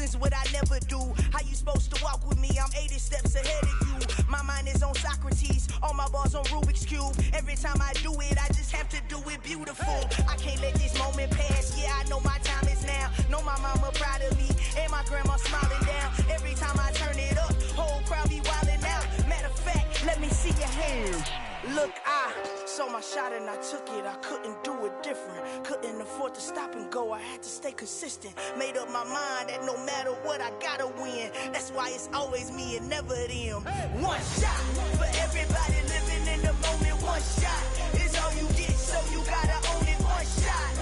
is what I never do. How you supposed to walk with me? I'm 80 steps ahead of you. My mind is on Socrates, all my bars on Rubik's Cube. Every time I do it, I just have to do it beautiful. I can't let this moment pass. Yeah, I know my time is now. Know my mama proud of me, and my grandma smiling down. Every time I turn it up, whole crowd be wildin' out. Matter of fact, let me see your hands. Look, I saw my shot and I took it. I couldn't do it different. Couldn't afford to stop and go. I had to stay consistent. Made up my mind that no matter what, I gotta win. That's why it's always me and never them. One shot for everybody living in the moment. One shot is all you get, so you gotta own it. One shot.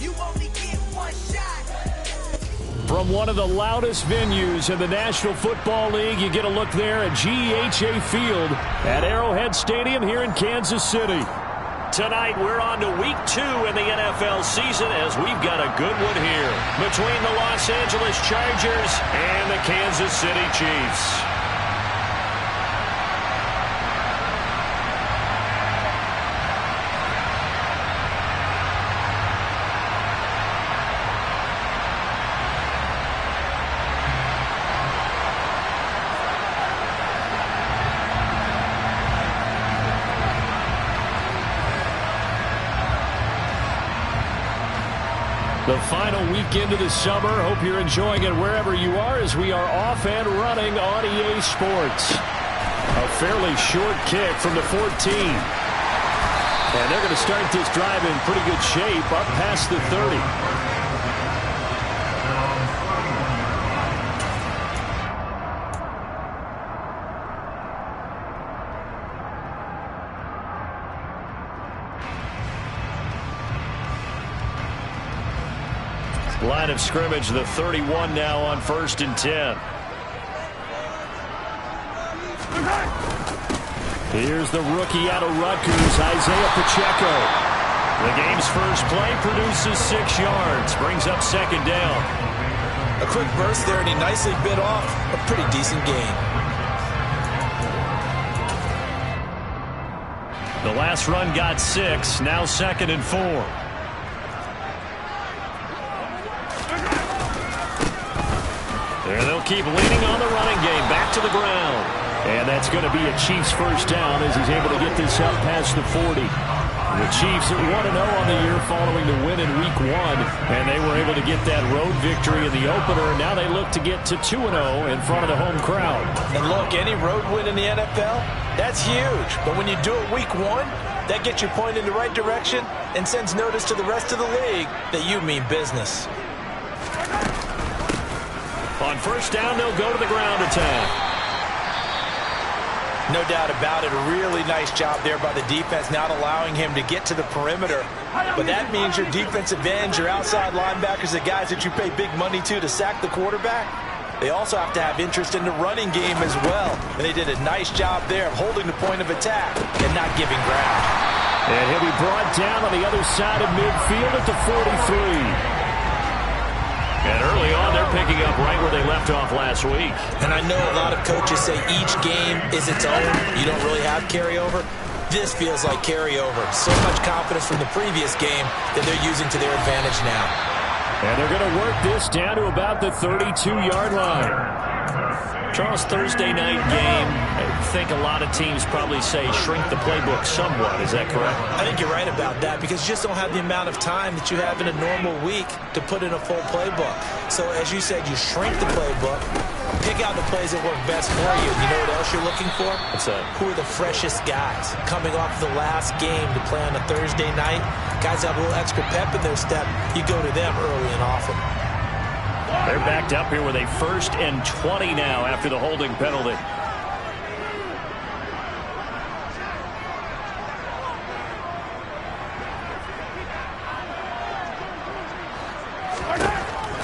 You only get one shot. From one of the loudest venues in the National Football League, you get a look there at GEHA Field at Arrowhead Stadium here in Kansas City. Tonight, we're on to week 2 in the NFL season as we've got a good one here between the Los Angeles Chargers and the Kansas City Chiefs. The final weekend of the summer. Hope you're enjoying it wherever you are as we are off and running on EA Sports. A fairly short kick from the 14. And they're going to start this drive in pretty good shape up past the 30. Line of scrimmage, the 31 now on 1st and 10. Here's the rookie out of Rutgers, Isaiah Pacheco. The game's first play produces 6 yards, brings up 2nd down. A quick burst there, and he nicely bit off a pretty decent gain. The last run got 6, now 2nd and 4. And they'll keep leaning on the running game, back to the ground. And that's going to be a Chiefs first down as he's able to get this up past the 40. The Chiefs at 1-0 on the year following the win in Week 1. And they were able to get that road victory in the opener. And now they look to get to 2-0 in front of the home crowd. And look, any road win in the NFL, that's huge. But when you do it Week 1, that gets your point in the right direction and sends notice to the rest of the league that you mean business. On first down, they'll go to the ground attack. No doubt about it. A really nice job there by the defense, not allowing him to get to the perimeter. But that means your defensive ends, your outside linebackers, the guys that you pay big money to sack the quarterback, they also have to have interest in the running game as well. And they did a nice job there of holding the point of attack and not giving ground. And he'll be brought down on the other side of midfield at the 43. And early on, they're picking up right where they left off last week. And I know a lot of coaches say each game is its own. You don't really have carryover. This feels like carryover. So much confidence from the previous game that they're using to their advantage now. And they're going to work this down to about the 32-yard line. Charles, Thursday night game, I think a lot of teams probably say shrink the playbook somewhat. Is that correct? I think you're right about that because you just don't have the amount of time that you have in a normal week to put in a full playbook. So as you said, you shrink the playbook, pick out the plays that work best for you. You know what else you're looking for? What's that? Who are the freshest guys coming off the last game to play on a Thursday night? Guys have a little extra pep in their step. You go to them early and often. They're backed up here with a 1st and 20 now after the holding penalty.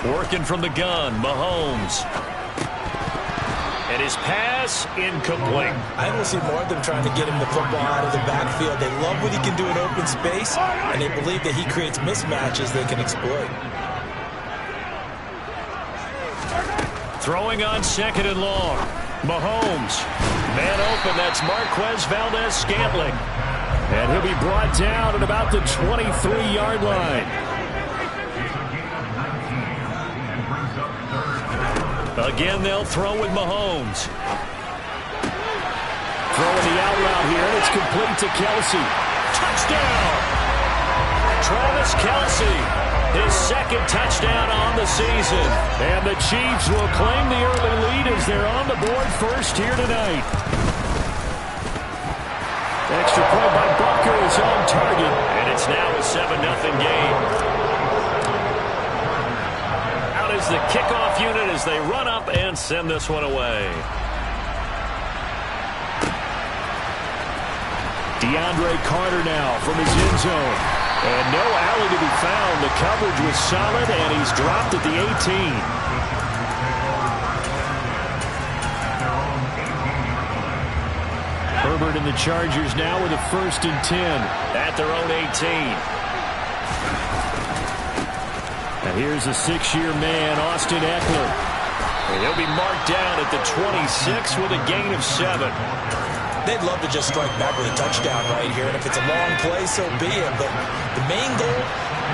Working from the gun, Mahomes. And his pass incomplete. I will see more of them trying to get him the football out of the backfield. They love what he can do in open space, and they believe that he creates mismatches they can exploit. Throwing on 2nd and long. Mahomes. Man open, that's Marquez Valdez-Scantling. And he'll be brought down at about the 23-yard line. Again, they'll throw with Mahomes. Throwing the out route here, and it's complete to Kelce. Touchdown! Travis Kelce, his second touchdown on the season. And the Chiefs will claim the early lead as they're on the board first here tonight. Extra point by Bucker is on target, and it's now a 7-0 game. Out is the kickoff unit as they run up and send this one away. DeAndre Carter now from his end zone. And no alley to be found. The coverage was solid, and he's dropped at the 18. Herbert and the Chargers now with a 1st and 10 at their own 18. And here's a 6-year man, Austin Eckler. And he'll be marked down at the 26 with a gain of 7. They'd love to just strike back with a touchdown right here, and if it's a long play, so be it. But the main goal,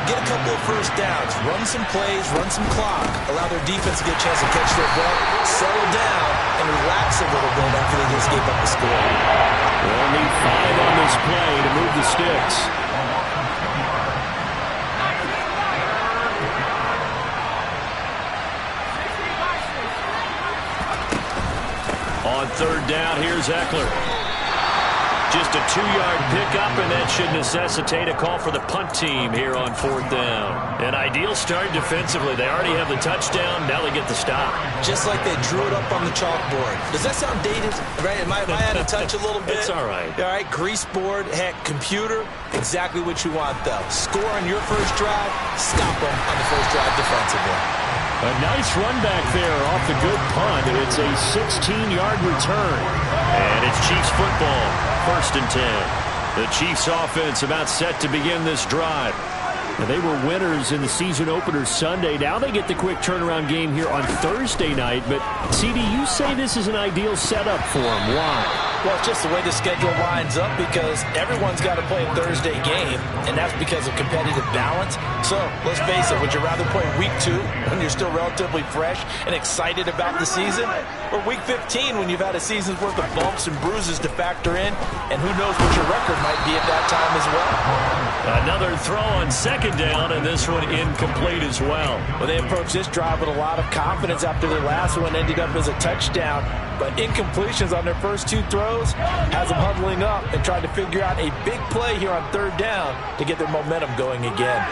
get a couple of first downs, run some plays, run some clock, allow their defense to get a chance to catch their breath, settle down, and relax a little bit after they just gave up the score. They'll need 5 on this play to move the sticks. On 3rd down, here's Eckler. Just a 2-yard pickup, and that should necessitate a call for the punt team here on 4th down. An ideal start defensively. They already have the touchdown. Now they get the stop. Just like they drew it up on the chalkboard. Does that sound dated? Right? Am I out of touch a little bit? It's all right. All right, grease board, heck, computer, exactly what you want, though. Score on your first drive, stop them on the first drive defensively. A nice run back there off the good punt. It's a 16-yard return. And it's Chiefs football, 1st and 10. The Chiefs offense about set to begin this drive. And they were winners in the season opener Sunday. Now they get the quick turnaround game here on Thursday night. But, CD, you say this is an ideal setup for them. Why? Well, it's just the way the schedule lines up because everyone's got to play a Thursday game, and that's because of competitive balance. So, let's face it, would you rather play week 2 when you're still relatively fresh and excited about the season, or week 15 when you've had a season's worth of bumps and bruises to factor in, and who knows what your record might be at that time as well? Another throw on 2nd down, and this one incomplete as well. Well, they approached this drive with a lot of confidence after their last one ended up as a touchdown, but incompletions on their first 2 throws has them huddling up and trying to figure out a big play here on 3rd down to get their momentum going again.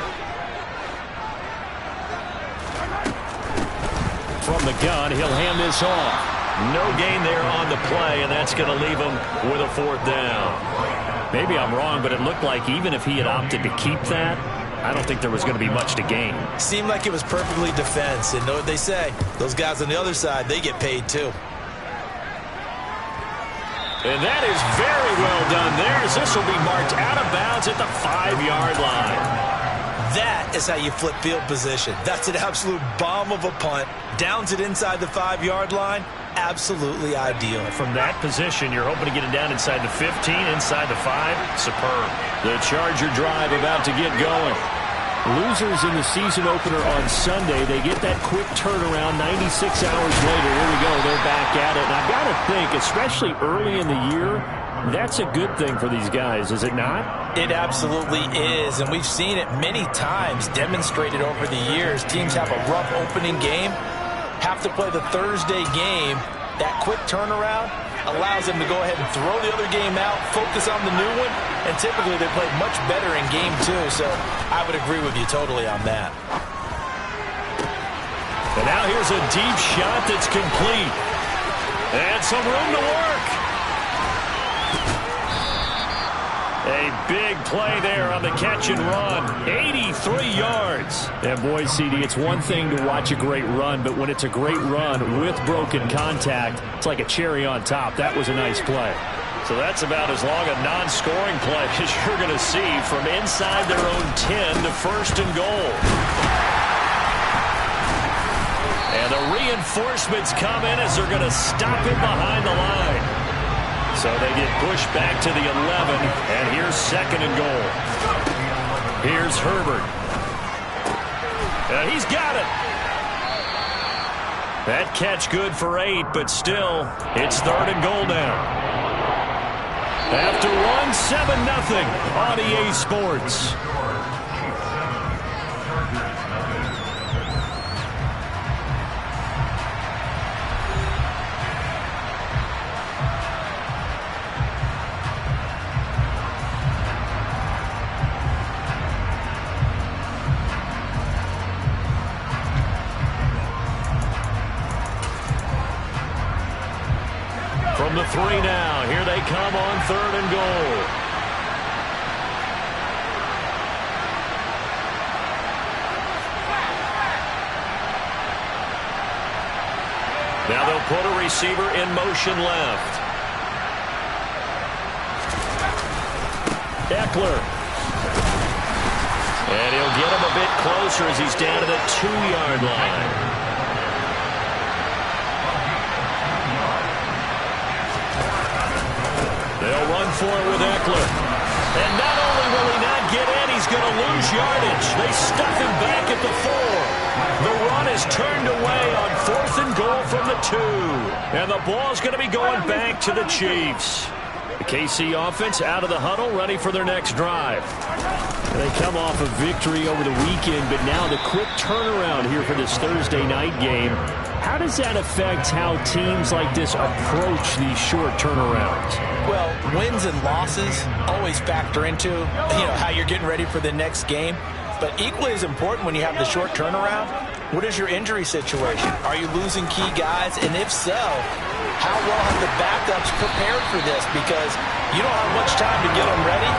From the gun, he'll hand this off. No gain there on the play, and that's going to leave him with a 4th down. Maybe I'm wrong, but it looked like even if he had opted to keep that, I don't think there was going to be much to gain. Seemed like it was perfectly defense, and know what they say. Those guys on the other side, they get paid too. And that is very well done there, as this will be marked out of bounds at the 5-yard line. That is how you flip field position. That's an absolute bomb of a punt. Downs it inside the 5-yard line. Absolutely ideal. From that position, you're hoping to get it down inside the 15, inside the 5. Superb. The Charger drive about to get going. Losers in the season opener on Sunday, they get that quick turnaround 96 hours later. Here we go, they're back at it. And I've got to think, especially early in the year, that's a good thing for these guys, is it not? It absolutely is, and we've seen it many times demonstrated over the years. Teams have a rough opening game, have to play the Thursday game. That quick turnaround allows them to go ahead and throw the other game out, focus on the new one, and typically they play much better in game 2, so I would agree with you totally on that. And now here's a deep shot that's complete. And some room to work. A big play there on the catch and run. 83 yards. And boy, CD, it's one thing to watch a great run, but when it's a great run with broken contact, it's like a cherry on top. That was a nice play. So that's about as long a non-scoring play as you're going to see from inside their own 10 to 1st and goal. And the reinforcements come in as they're going to stop him behind the line. So they get pushed back to the 11, and here's 2nd and goal. Here's Herbert. And he's got it. That catch good for 8, but still, it's 3rd and goal now. After one, 7-0 on EA Sports. From the 3 now, here they come on 3rd and goal. Now they'll put a receiver in motion left. Eckler. And he'll get him a bit closer as he's down to the 2-yard line. They'll run for it with Eckler. And not only will he not get in, he's going to lose yardage. They stuff him back at the 4. The run is turned away on 4th and goal from the 2. And the ball's going to be going back to the Chiefs. The KC offense out of the huddle, ready for their next drive. They come off a victory over the weekend, but now the quick turnaround here for this Thursday night game. How does that affect how teams like this approach these short turnarounds? Well, wins and losses always factor into, how you're getting ready for the next game. But equally as important when you have the short turnaround, what is your injury situation? Are you losing key guys? And if so, how well have the backups prepared for this? Because you don't have much time to get them ready.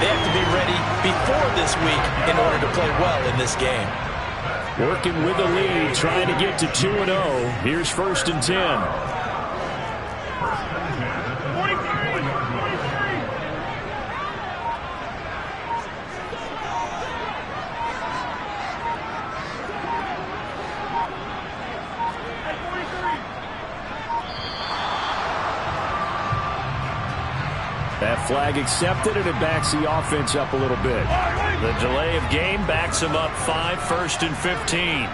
They have to be ready before this week in order to play well in this game. Working with the lead, trying to get to 2-0. Here's 1st and 10. That flag accepted, and it backs the offense up a little bit. The delay of game backs them up 5, 1st and 15.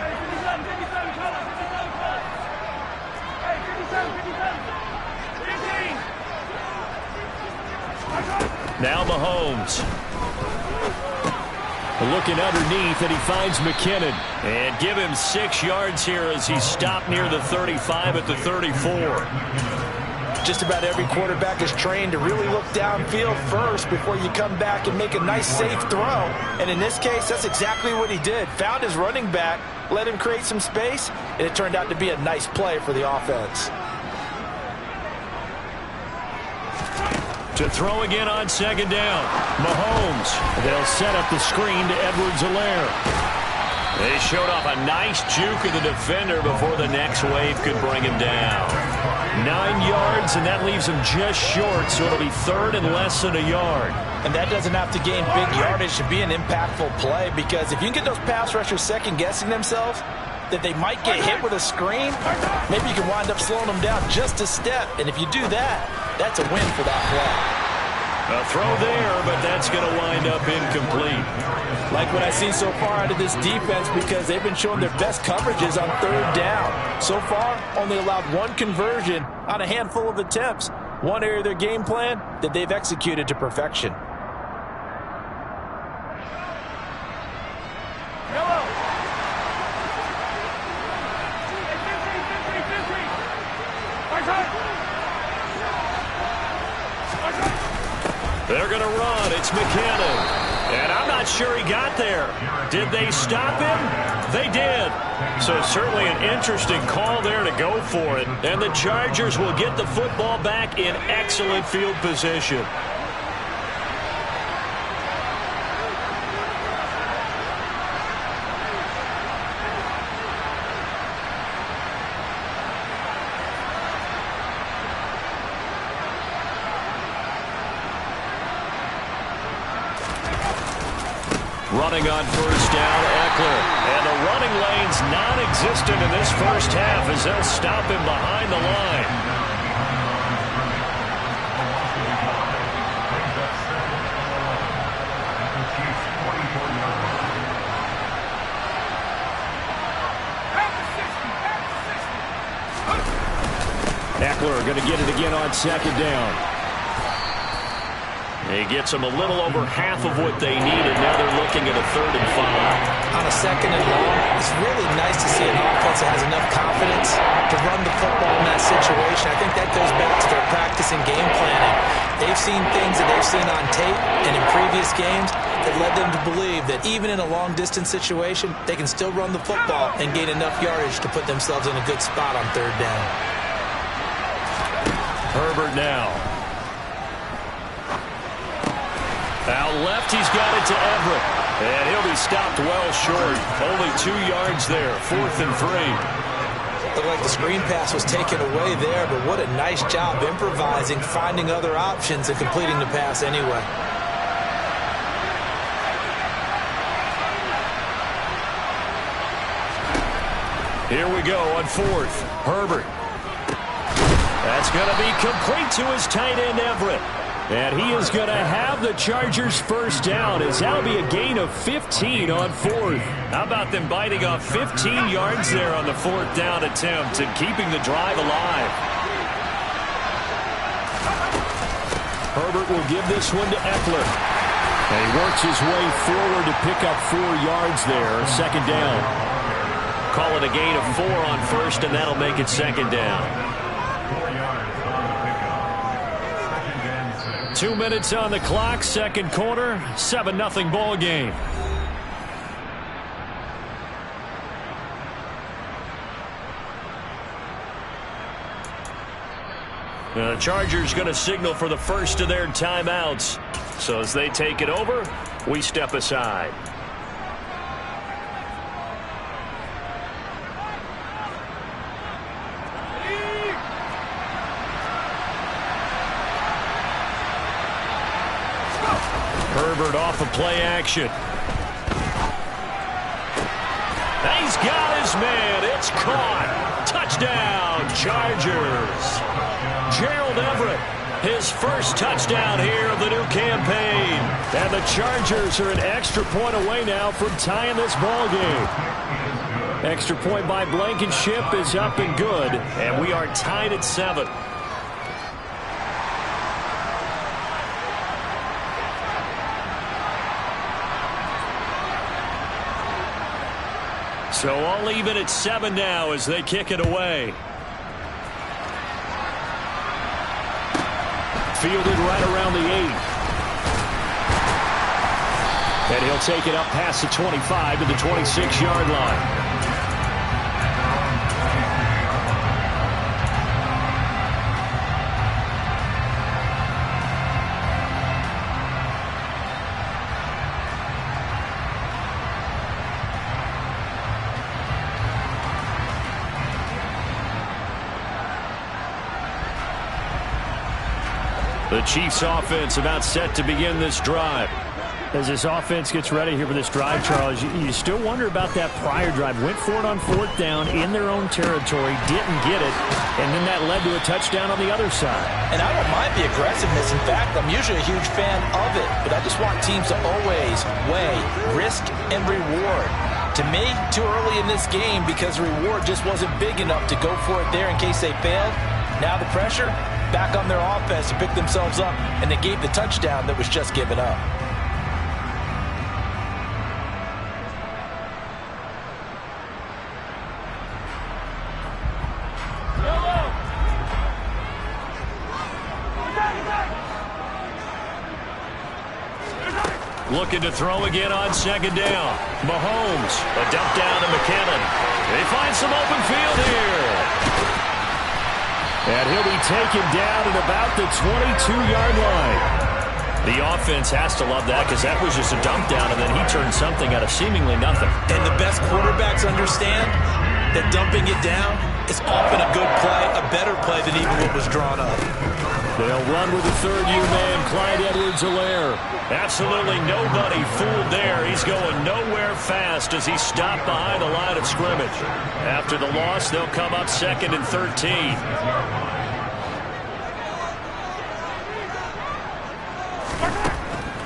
Now Mahomes. Looking underneath, and he finds McKinnon. And give him 6 yards here as he's stopped near the 35 at the 34. Just about every quarterback is trained to really look downfield first before you come back and make a nice, safe throw. And in this case, that's exactly what he did. Found his running back, let him create some space, and it turned out to be a nice play for the offense. To throw again on 2nd down. Mahomes. They'll set up the screen to Edwards-Helaire. They showed off a nice juke of the defender before the next wave could bring him down. 9 yards, and that leaves him just short, so it'll be 3rd and less than a yard. And that doesn't have to gain big yardage to be an impactful play, because if you can get those pass rushers second-guessing themselves, that they might get hit with a screen, maybe you can wind up slowing them down just a step. And if you do that, that's a win for that play. A throw there, but that's going to wind up incomplete. Like what I've seen so far out of this defense, because they've been showing their best coverages on 3rd down. So far, only allowed 1 conversion on a handful of attempts. One area of their game plan that they've executed to perfection. They're going to run. It's McKinnon. And I'm not sure he got there. Did they stop him? They did. So certainly an interesting call there to go for it. And the Chargers will get the football back in excellent field position. Running on 1st down, Eckler. And the running lane's non-existent in this first half as they'll stop him behind the line. Eckler going to get it again on second down. He gets them a little over half of what they needed. Now they're looking at a 3rd and 5. On a 2nd and long, it's really nice to see an offense that has enough confidence to run the football in that situation. I think that goes back to their practice and game planning. They've seen things that they've seen on tape and in previous games that led them to believe that even in a long-distance situation, they can still run the football and gain enough yardage to put themselves in a good spot on 3rd down. Herbert now. Out left, he's got it to Everett. And he'll be stopped well short. Only 2 yards there. 4th and 3. Looked like the screen pass was taken away there, but what a nice job improvising, finding other options, and completing the pass anyway. Here we go on 4th. Herbert. That's going to be complete to his tight end, Everett. And he is going to have the Chargers' first down, as that'll be a gain of 15 on 4th. How about them biting off 15 yards there on the 4th down attempt and keeping the drive alive? Herbert will give this one to Eckler. And he works his way forward to pick up 4 yards there, 2nd down. Call it a gain of 4 on 1st, and that'll make it 2nd down. 2 minutes on the clock, 2nd quarter, 7-0 ball game. The Chargers going to signal for the first of their timeouts. So as they take it over, we step aside. Herbert off of play action. He's got his man. It's caught. Touchdown, Chargers. Gerald Everett, his first touchdown here of the new campaign. And the Chargers are an extra point away now from tying this ball game. Extra point by Blankenship is up and good. And we are tied at 7. So all even at 7 now as they kick it away. Fielded right around the 8. And he'll take it up past the 25 to the 26-yard line. The Chiefs offense about set to begin this drive. As this offense gets ready here for this drive, Charles, you still wonder about that prior drive. Went for it on 4th down in their own territory, didn't get it, and then that led to a touchdown on the other side. And I don't mind the aggressiveness. In fact, I'm usually a huge fan of it, but I just want teams to always weigh risk and reward. To me, too early in this game because the reward just wasn't big enough to go for it there in case they failed. Now the pressure back on their offense to pick themselves up, and they gave the touchdown that was just given up. Looking to throw again on 2nd down. Mahomes, a dump down to McKinnon. They find some open field here. And he'll be taken down at about the 22-yard line. The offense has to love that because that was just a dump down, and then he turned something out of seemingly nothing. And the best quarterbacks understand that dumping it down is often a good play, a better play than even what was drawn up. They'll run with the 3rd-year man, Clyde Edwards-Helaire. Absolutely nobody fooled there. He's going nowhere fast as he stopped behind the line of scrimmage. After the loss, they'll come up 2nd and 13.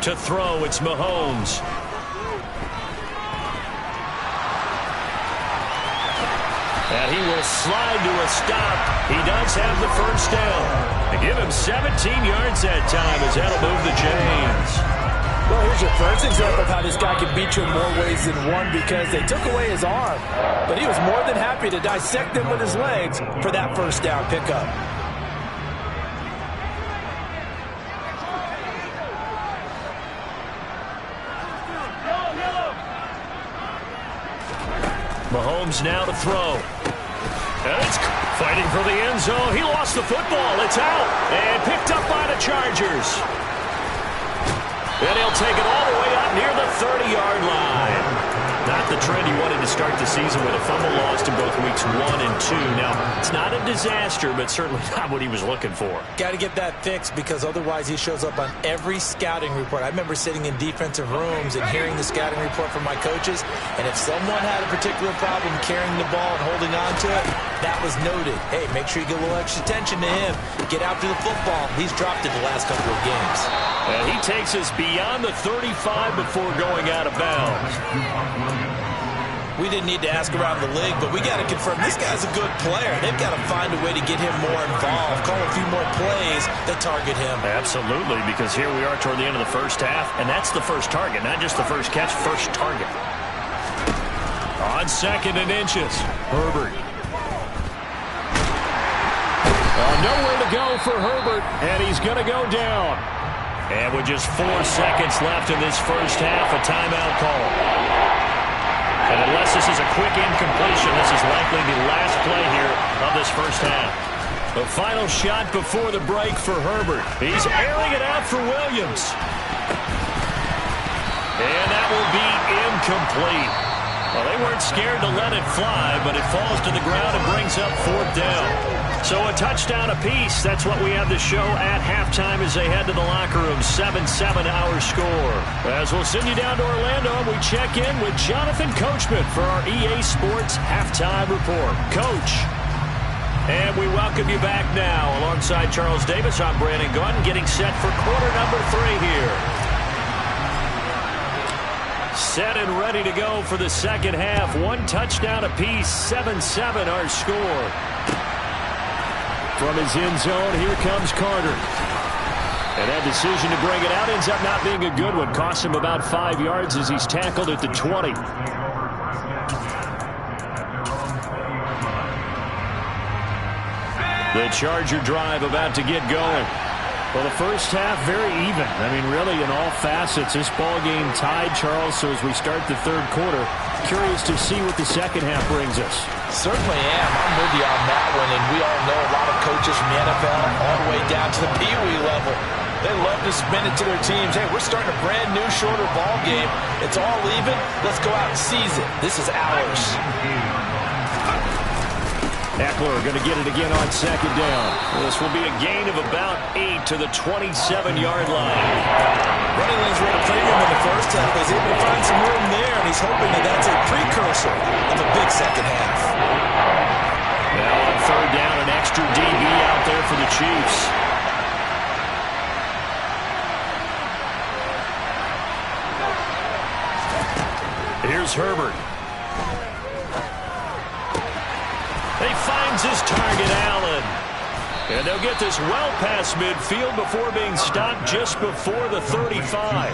To throw, it's Mahomes. And he will slide to a stop. He does have the first down. They give him 17 yards that time as that'll move the chains. Well, here's your first example of how this guy can beat you in more ways than one, because they took away his arm. But he was more than happy to dissect them with his legs for that first down pickup. Mahomes now to throw. And it's fighting for the end zone. He lost the football. It's out. And picked up by the Chargers. And he'll take it all the way up near the 30-yard line. Not the trend he wanted to start the season with. A fumble lost in both weeks 1 and 2. Now, it's not a disaster, but certainly not what he was looking for. Got to get that fixed, because otherwise he shows up on every scouting report. I remember sitting in defensive rooms and hearing the scouting report from my coaches, and if someone had a particular problem carrying the ball and holding on to it, that was noted. Hey, make sure you get a little extra attention to him. Get after the football. He's dropped it the last couple of games. And he takes us beyond the 35 before going out of bounds. We didn't need to ask around the league, but we got to confirm this guy's a good player. They've got to find a way to get him more involved, call a few more plays that target him. Absolutely, because here we are toward the end of the first half, and that's the first target, not just the first catch, first target. On 2nd and inches, Herbert. Nowhere to go for Herbert, and he's going to go down. And with just 4 seconds left in this first half, a timeout call. And unless this is a quick incompletion, this is likely the last play here of this first half. The final shot before the break for Herbert. He's airing it out for Williams. And that will be incomplete. Well, they weren't scared to let it fly, but it falls to the ground and brings up 4th down. So a touchdown apiece. That's what we have to show at halftime as they head to the locker room. 7-7 our score. As we'll send you down to Orlando, and we check in with Jonathan Coachman for our EA Sports Halftime Report. Coach. And we welcome you back now. Alongside Charles Davis, I'm Brandon Gaudin, getting set for quarter number 3 here. Set and ready to go for the second half. 1 touchdown apiece. 7-7 our score. From his end zone, here comes Carter. And that decision to bring it out ends up not being a good one. Costs him about 5 yards as he's tackled at the 20. The Charger drive about to get going. Well, the first half, very even. I mean, really, in all facets, this ball game tied, Charles. So as we start the third quarter, curious to see what the second half brings us. Certainly am. I'm with you on that one, and we all know a lot of coaches from the NFL all the way down to the Pee Wee level. They love to spin it to their teams. Hey, we're starting a brand new, shorter ball game. It's all even. Let's go out and seize it. This is ours. Eckler going to get it again on 2nd down. This will be a gain of about 8 to the 27-yard line. Running lanes were at a premium in the first half. He's able to find some room there, and he's hoping that that's a precursor of a big second half. Now on 3rd down, an extra DB out there for the Chiefs. Here's Herbert. He finds his target, Allen. And they'll get this well past midfield before being stopped just before the 35.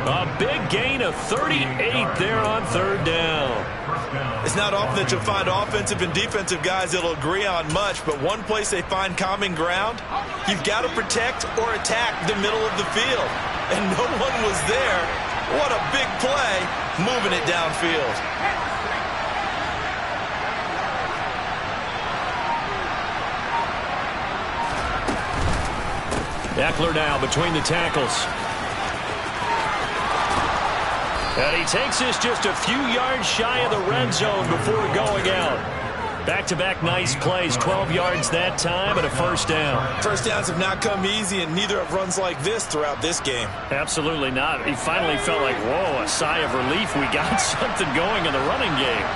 A big gain of 38 there on 3rd down. It's not often that you'll find offensive and defensive guys that'll agree on much, but one place they find common ground, you've got to protect or attack the middle of the field. And no one was there. What a big play, moving it downfield. Eckler now between the tackles. And he takes this just a few yards shy of the red zone before going out. Back-to-back nice plays, 12 yards that time and a first down. First downs have not come easy, and neither have runs like this throughout this game. Absolutely not. He finally felt like, whoa, a sigh of relief. We got something going in the running game.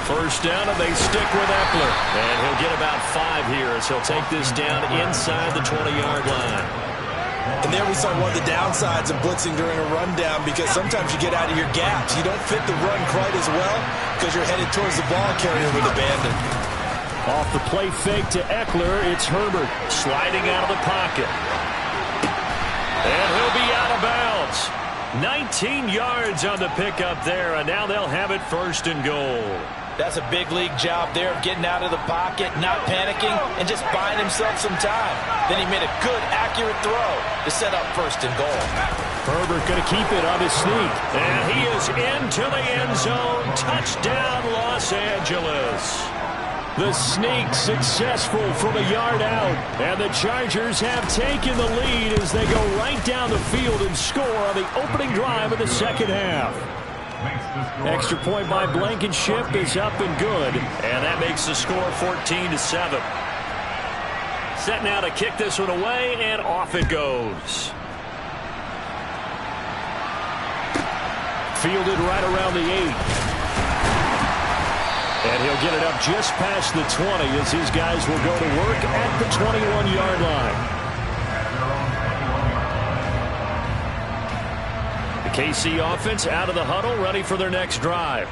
First down, and they stick with Eckler. And he'll get about 5 here as he'll take this down inside the 20-yard line. And there we saw one of the downsides of blitzing during a rundown, because sometimes you get out of your gaps. You don't fit the run quite as well. because you're headed towards the ball carrier with abandon. Off the play fake to Eckler, it's Herbert sliding out of the pocket. And he'll be out of bounds. 19 yards on the pickup there, and now they'll have it 1st and goal. That's a big league job there of getting out of the pocket, not panicking, and just buying himself some time. Then he made a good, accurate throw to set up 1st and goal. Herbert going to keep it on his sneak. And he is into the end zone. Touchdown, Los Angeles. The sneak successful from a yard out. And the Chargers have taken the lead as they go right down the field and score on the opening drive of the second half. Extra point by Blankenship is up and good. And that makes the score 14-7. Set now to kick this one away, and off it goes. Fielded right around the 8. And he'll get it up just past the 20 as his guys will go to work at the 21-yard line. The KC offense out of the huddle, ready for their next drive.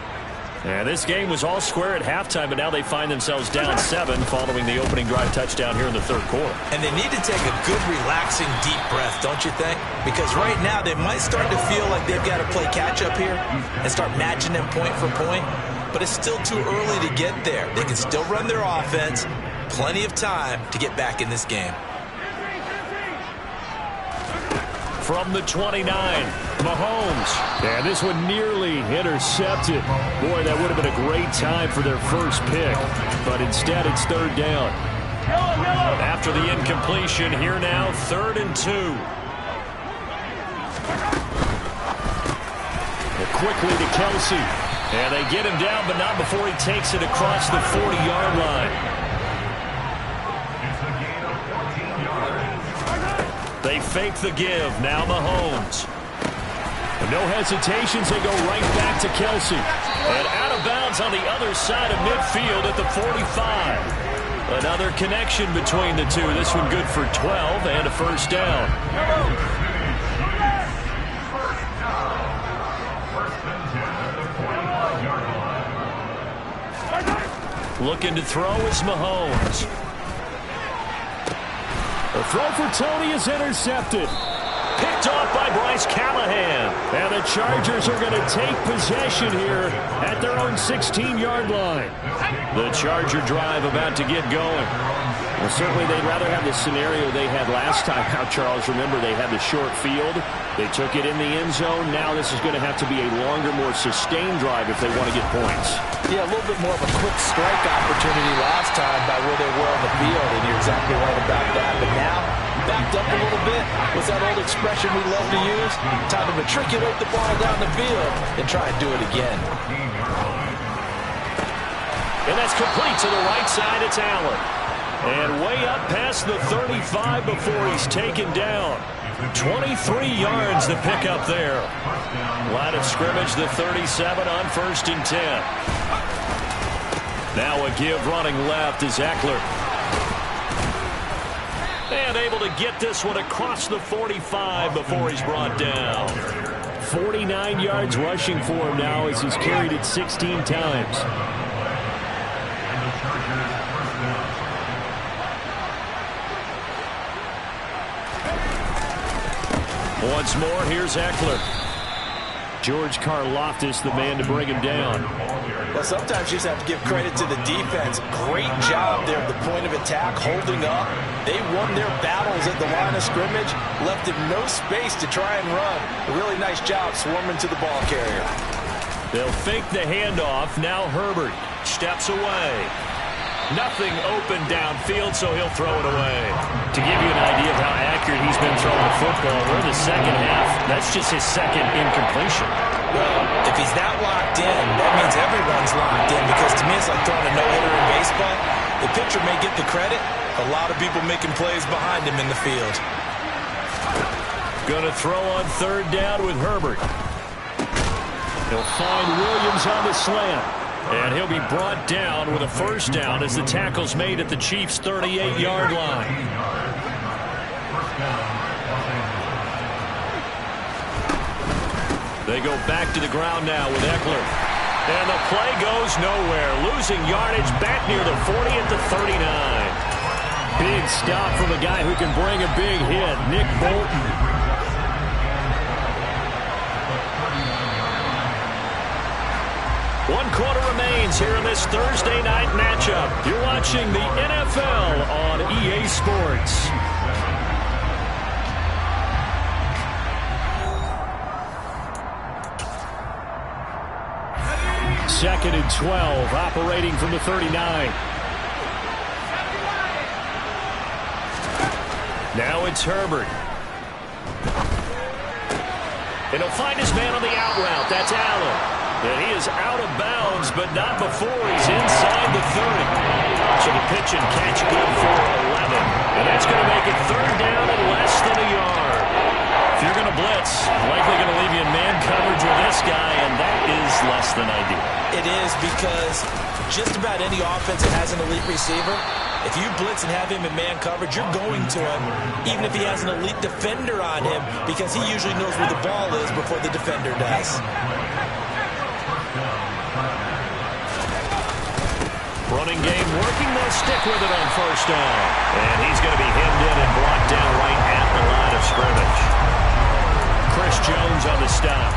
And this game was all square at halftime, but now they find themselves down 7 following the opening drive touchdown here in the 3rd quarter. And they need to take a good, relaxing, deep breath, don't you think? Because right now they might start to feel like they've got to play catch-up here and start matching them point for point. But it's still too early to get there. They can still run their offense. Plenty of time to get back in this game. From the 29, Mahomes. And this one nearly intercepted. Boy, that would have been a great time for their first pick. But instead, it's 3rd down. After the incompletion, here now, 3rd and 2. And quickly to Kelsey. And they get him down, but not before he takes it across the 40-yard line. They fake the give. Now Mahomes. No hesitations. They go right back to Kelsey. And out of bounds on the other side of midfield at the 45. Another connection between the two. This one good for 12 and a 1st down. Looking to throw is Mahomes. The throw for Tony is intercepted. Picked off by Bryce Callahan. And the Chargers are going to take possession here at their own 16-yard line. The Charger drive about to get going. Well, certainly they'd rather have the scenario they had last time out, Charles. Remember, they had the short field. They took it in the end zone. Now this is going to have to be a longer, more sustained drive if they want to get points. Yeah, a little bit more of a quick strike opportunity last time by where they were on the field, and you're exactly right about that. But now, backed up a little bit. What's that old expression we love to use? Time to matriculate the ball down the field and try and do it again. And that's complete to the right side. It's Allen. And way up past the 35 before he's taken down. 23 yards to pick up there. Line of scrimmage, the 37 on 1st and 10. Now a give running left is Eckler. And able to get this one across the 45 before he's brought down. 49 yards rushing for him now as he's carried it 16 times. Once more, here's Eckler. George Karlaftis, the man to bring him down. Well, sometimes you just have to give credit to the defense. Great job there at the point of attack, holding up. They won their battles at the line of scrimmage, left him no space to try and run. A really nice job swarming to the ball carrier. They'll fake the handoff. Now Herbert steps away. Nothing open downfield, so he'll throw it away. To give you an idea of how accurate he's been throwing the football, we're in the second half. That's just his 2nd incompletion. Well, if he's that locked in, that means everyone's locked in, because to me it's like throwing a no-hitter in baseball. The pitcher may get the credit. A lot of people making plays behind him in the field. Going to throw on 3rd down with Herbert. He'll find Williams on the slant. And he'll be brought down with a 1st down as the tackle's made at the Chiefs' 38-yard line. They go back to the ground now with Eckler. And the play goes nowhere. Losing yardage back near the 40 at the 39. Big stop from a guy who can bring a big hit, Nick Bolton. One quarter remains here in this Thursday night matchup. You're watching the NFL on EA Sports. Second and 12, operating from the 39. Now it's Herbert. And he'll find his man on the out route. That's Allen. And he is out of bounds, but not before he's inside the 30. So the pitch and catch good for 11. And that's going to make it third down and less than a yard. If you're going to blitz, likely going to leave you in man coverage with this guy, and that is less than ideal. It is, because just about any offense that has an elite receiver, if you blitz and have him in man coverage, you're going to him, even if he has an elite defender on him, because he usually knows where the ball is before the defender does. Running game working. They'll stick with it on first down. And he's going to be hemmed in and brought down right at the line of scrimmage. Chris Jones on the stop.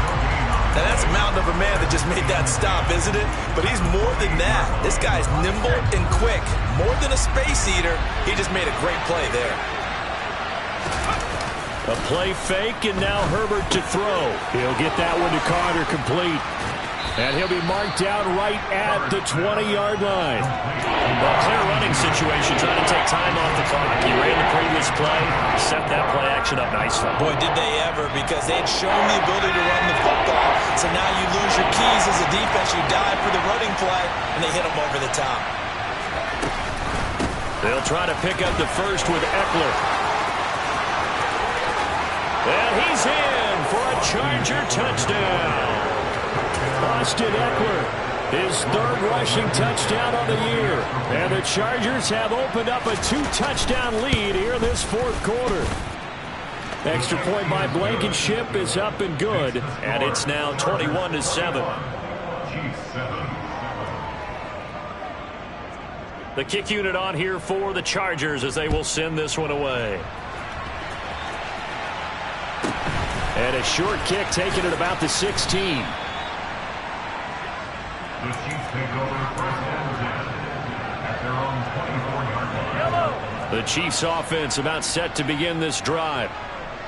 Now that's a mountain of a man that just made that stop, isn't it? But he's more than that. This guy's nimble and quick. More than a space eater. He just made a great play there. A play fake, and now Herbert to throw. He'll get that one to Carter, complete. And he'll be marked out right at the 20-yard line. A clear running situation, trying to take time off the clock. He ran the previous play, set that play action up nicely. Boy, did they ever, because they had shown the ability to run the football. So now you lose your keys as a defense. You dive for the running play, and they hit him over the top. They'll try to pick up the first with Eckler. And he's in for a Charger touchdown. Austin Eckler, his third rushing touchdown on the year. And the Chargers have opened up a two-touchdown lead here in this fourth quarter. Extra point by Blankenship is up and good. And it's now 21-7. The kick unit on here for the Chargers as they will send this one away. And a short kick taken at about the 16. The Chiefs take over first and 10 at their own 24-yard line. The Chiefs offense about set to begin this drive.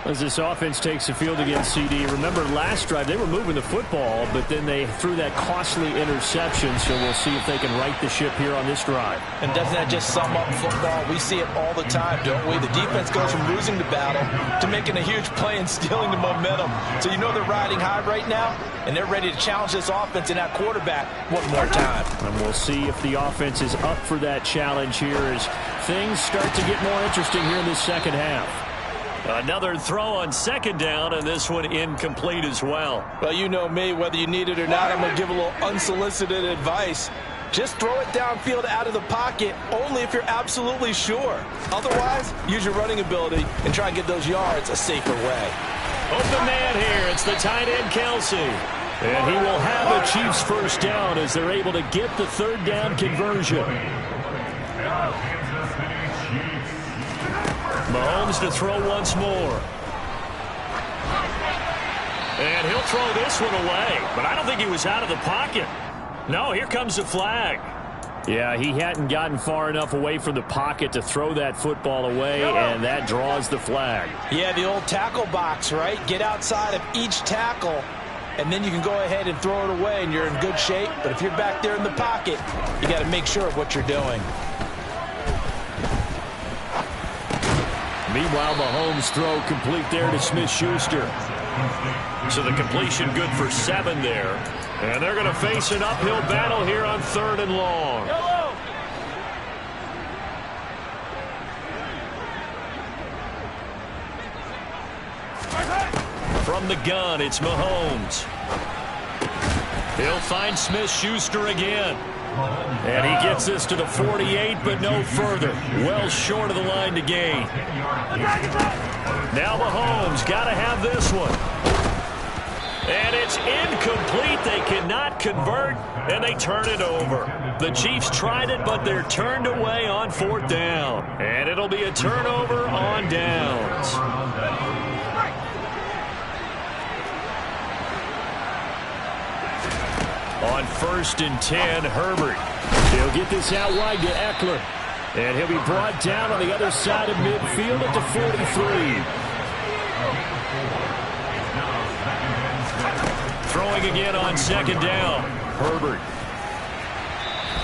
As this offense takes the field against CD, remember last drive they were moving the football, but then they threw that costly interception, so we'll see if they can right the ship here on this drive. And doesn't that just sum up football? We see it all the time, don't we? The defense goes from losing the battle to making a huge play and stealing the momentum. So you know they're riding high right now, and they're ready to challenge this offense and that quarterback one more time. And we'll see if the offense is up for that challenge here as things start to get more interesting here in this second half. Another throw on second down, and this one incomplete as well. Well, you know me, whether you need it or not, I'm going to give a little unsolicited advice. Just throw it downfield out of the pocket only if you're absolutely sure. Otherwise, use your running ability and try and get those yards a safer way. Open man here. It's the tight end, Kelsey. And he will have the Chiefs first down as they're able to get the third down conversion. Mahomes to throw once more. And he'll throw this one away. But I don't think he was out of the pocket. No, here comes the flag. Yeah, he hadn't gotten far enough away from the pocket to throw that football away, and that draws the flag. Yeah, the old tackle box, right? Get outside of each tackle, and then you can go ahead and throw it away, and you're in good shape. But if you're back there in the pocket, you got to make sure of what you're doing. Meanwhile, Mahomes' throw complete there to Smith-Schuster. So the completion good for 7 there. And they're going to face an uphill battle here on 3rd and long. From the gun, it's Mahomes. He'll find Smith-Schuster again. And he gets this to the 48, but no further. Well short of the line to gain. Now Mahomes got to have this one. And it's incomplete. They cannot convert, and they turn it over. The Chiefs tried it, but they're turned away on 4th down. And it'll be a turnover on downs. On 1st and 10, Herbert. He'll get this out wide to Eckler. And he'll be brought down on the other side of midfield at the 43. Throwing again on 2nd down. Herbert.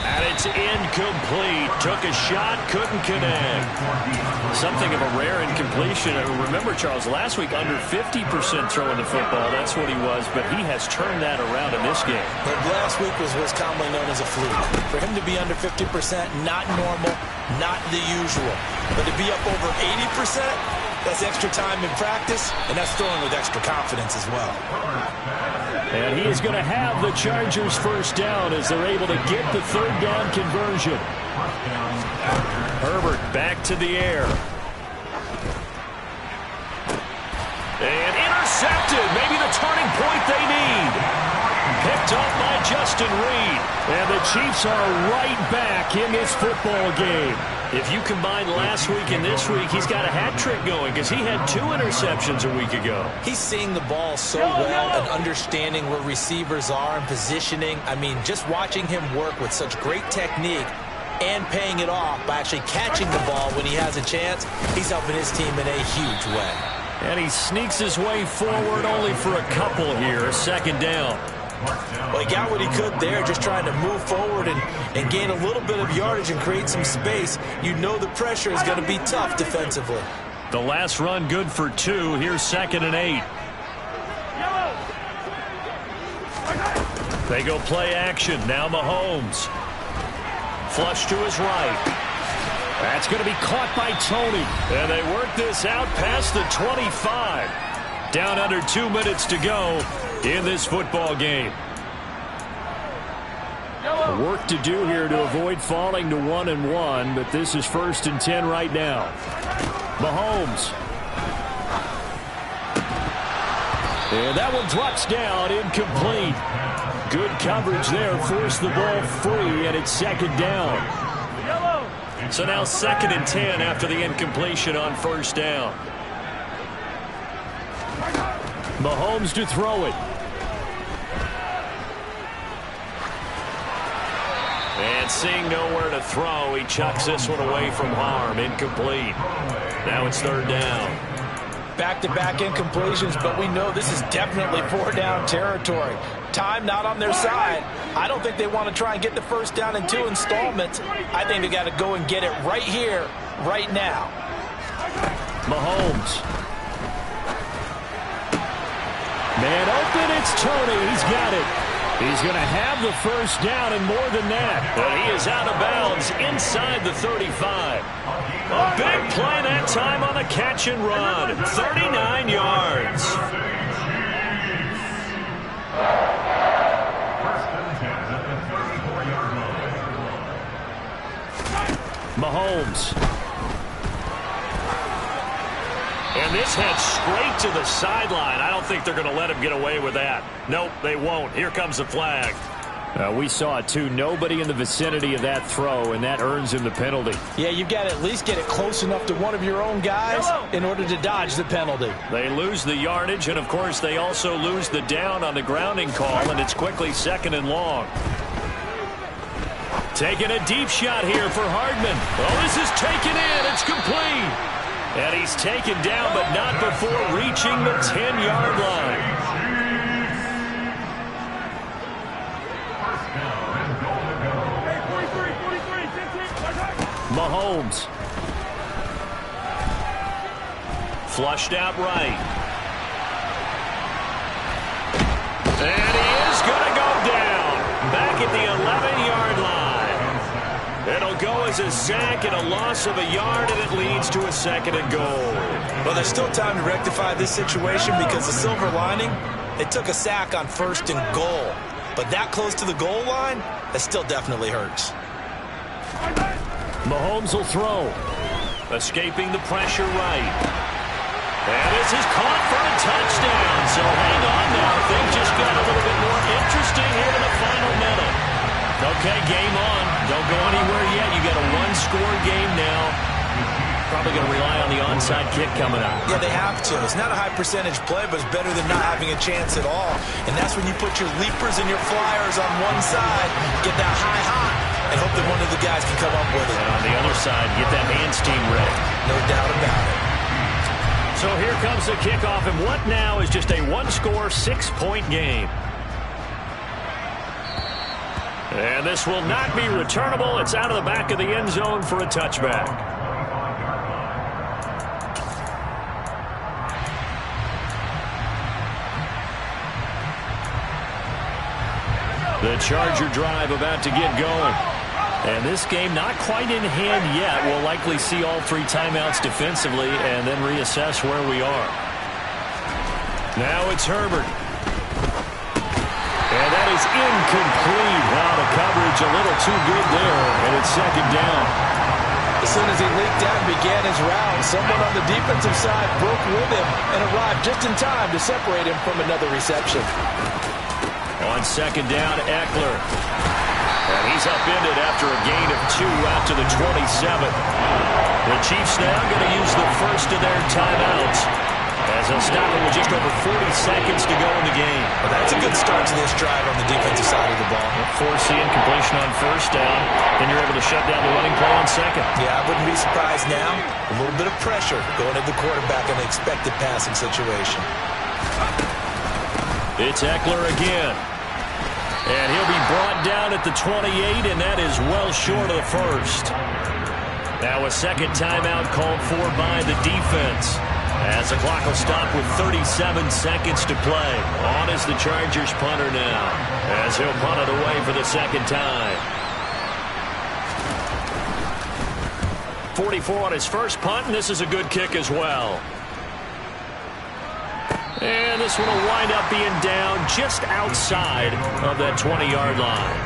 And it's incomplete. Took a shot, couldn't connect. Something of a rare incompletion. Remember, Charles, last week under 50% throwing the football. That's what he was, but he has turned that around in this game. But last week was what's commonly known as a fluke. For him to be under 50%, not normal, not the usual. But to be up over 80%, that's extra time in practice, and that's throwing with extra confidence as well. And he is going to have the Chargers 1st down as they're able to get the 3rd down conversion. Herbert back to the air. And intercepted. Maybe the turning point they need. Picked up by Justin Reed. And the Chiefs are right back in this football game. If you combine last week and this week, he's got a hat trick going because he had 2 interceptions a week ago. He's seeing the ball so well and understanding where receivers are and positioning. I mean, just watching him work with such great technique and paying it off by actually catching the ball when he has a chance, he's helping his team in a huge way. And he sneaks his way forward only for a couple here, 2nd down. Well, he got what he could there, just trying to move forward and gain a little bit of yardage and create some space. You know the pressure is going to be tough defensively. The last run good for 2. Here's 2nd and 8. They go play action. Now Mahomes. Flush to his right. That's going to be caught by Tony. And they work this out past the 25. Down under 2 minutes to go in this football game. Work to do here to avoid falling to 1-1, but this is 1st and 10 right now. Mahomes. And that one drops down, incomplete. Good coverage there, forced the ball free, and it's 2nd down. So now 2nd and 10 after the incompletion on 1st down. Mahomes to throw it. And seeing nowhere to throw, he chucks this one away from harm. Incomplete. Now it's 3rd down. Back-to-back incompletions, but we know this is definitely 4-down territory. Time not on their side. I don't think they want to try and get the 1st down in 2 installments. I think they got to go and get it right here, right now. Mahomes. Man open, it's Tony. He's got it. He's going to have the 1st down and more than that. But he is out of bounds inside the 35. A big play that time on the catch and run. 39 yards. Mahomes. And this head straight to the sideline. I don't think they're going to let him get away with that. Nope, they won't. Here comes the flag. We saw it, too. Nobody in the vicinity of that throw, and that earns him the penalty. Yeah, you've got to at least get it close enough to one of your own guys in order to dodge the penalty. They lose the yardage, and, of course, they also lose the down on the grounding call, and it's quickly 2nd and long. Taking a deep shot here for Hardman. Oh, this is taken in. It's complete. And he's taken down, but not before reaching the 10-yard line. Mahomes. Flushed out right. And he is going to go down. Back at the 11-yard line. It'll go as a sack and a loss of a yard, and it leads to a 2nd and goal. Well, there's still time to rectify this situation because the silver lining, it took a sack on 1st and goal. But that close to the goal line, that still definitely hurts. Mahomes will throw. Escaping the pressure right. And this is caught for a touchdown. So hang on now. Things just got a little bit more interesting here in the final minute. Okay, game on. Don't go anywhere yet. You got a one-score game now. Probably going to rely on the onside kick coming up. Yeah, they have to. It's not a high percentage play, but it's better than not having a chance at all. And that's when you put your leapers and your flyers on one side, get that high hot, and hope that one of the guys can come up with it. And on the other side, get that man's team ready. No doubt about it. So here comes the kickoff, and what now is just a one-score, 6-point game. And this will not be returnable. It's out of the back of the end zone for a touchback. The Charger drive about to get going. And this game not quite in hand yet. We'll likely see all three timeouts defensively and then reassess where we are. Now it's Herbert. And that is incomplete. Wow, the coverage a little too good there. And it's second down. As soon as he leaked out and began his round, someone on the defensive side broke with him and arrived just in time to separate him from another reception. On second down, Eckler. And he's upended after a gain of 2 out to the 27. The Chiefs now going to use the first of their timeouts as they'll stop it with just over 40 seconds to go in the game. Well, that's a good start to this drive on the defensive side of the ball. Forcing completion on first down, then you're able to shut down the running play on second. Yeah, I wouldn't be surprised now. A little bit of pressure going at the quarterback in an expected passing situation. It's Eckler again. And he'll be brought down at the 28, and that is well short of the first. Now a second timeout called for by the defense, as the clock will stop with 37 seconds to play. On is the Chargers punter now, as he'll punt it away for the second time. 44 on his first punt, and this is a good kick as well. And this one will wind up being down just outside of that 20-yard line.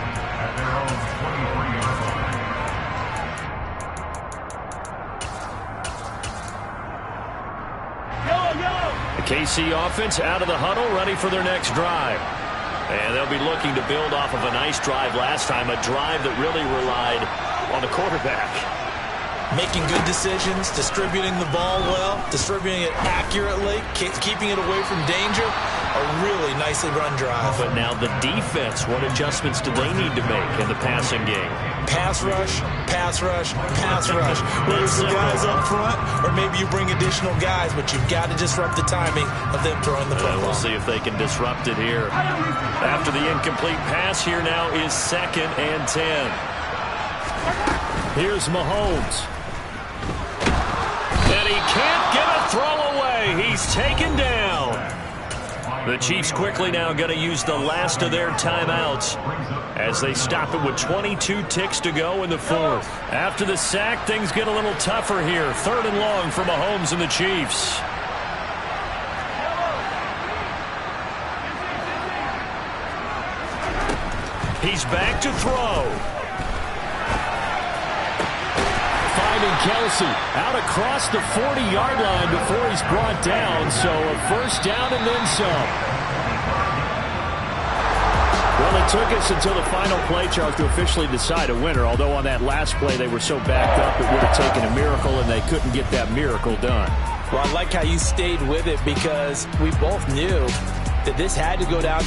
The KC offense out of the huddle, ready for their next drive. And they'll be looking to build off of a nice drive last time, a drive that really relied on the quarterback. Making good decisions, distributing the ball well, distributing it accurately, keeping it away from danger. A really nicely run drive. But now the defense, what adjustments do they need to make in the passing game? Pass rush, pass rush, pass rush. Whether it's the guys up front or maybe you bring additional guys, but you've got to disrupt the timing of them throwing the football. We'll see if they can disrupt it here. After the incomplete pass, here now is 2nd and 10. Here's Mahomes. And he can't get a throw away. He's taken down. The Chiefs quickly now going to use the last of their timeouts as they stop it with 22 ticks to go in the fourth. After the sack, things get a little tougher here. 3rd and long for Mahomes and the Chiefs. He's back to throw. Kelsey out across the 40-yard line before he's brought down, so a first down and then some. Well, it took us until the final play, Charles, to officially decide a winner, although on that last play they were so backed up it would have taken a miracle, and they couldn't get that miracle done. Well, I like how you stayed with it because we both knew that this had to go down.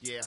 Yeah.